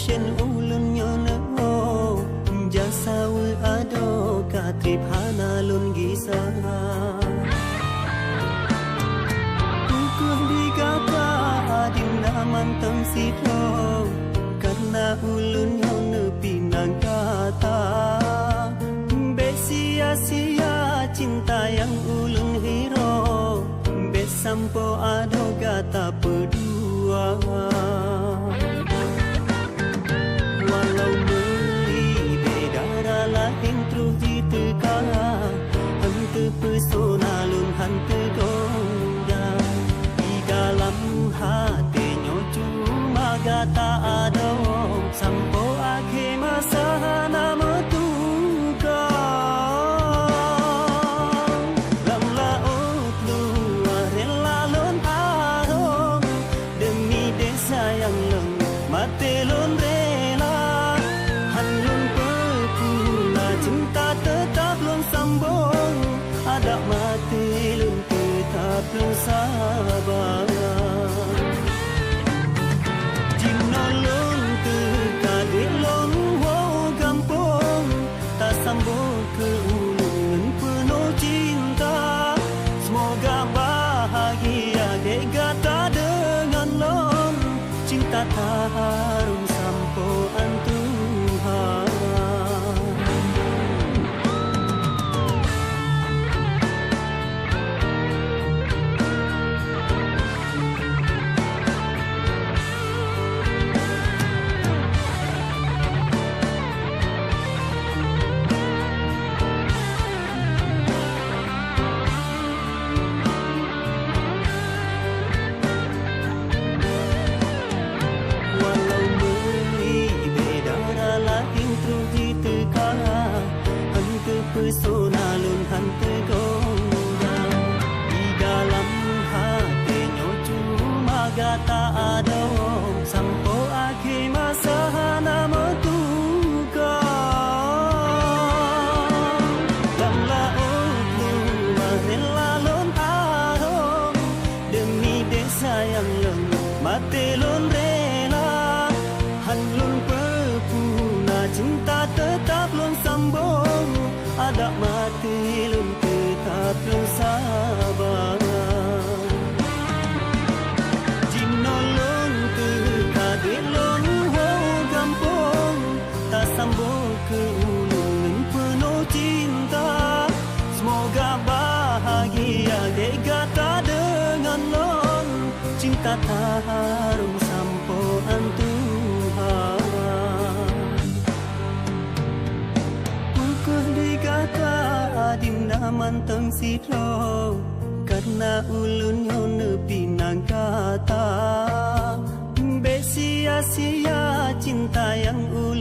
shen ulun nyono jasa wu ado katrip hanalun gisa kukuh di kapa adim naman tam sito karena ulun nyono pinang kata sia-sia cinta yang ulun hiro besampo ado kata berdua walau meli beda lain terus diteka hante pesona lun hante gongga di dalam hatinya cuma kata ado sampo akhir masa nama belum sabar jinolon terkadilon wow gampong tak sambung ke ulun penuh cinta semoga bahagia degata dengan lon cinta tak harum sampoan Tuhan pesona lun hante gongga di dalam hatinya cuma kata ada sampo akhir masa nama tuka dalam laut lumarin lalun arong demi desa yang leng mati lun rela han lun pepuna cinta tetap lun sambung ada mati lun tetap lun sabar jinolon terkadilon wow gampong tak sambung ke ulun penuh cinta semoga bahagia degata dengan lon cinta tak harum sampoan Tuhan dikata adim naman tang sito karena ulun nyono pinang kata besia-sia cinta yang ulun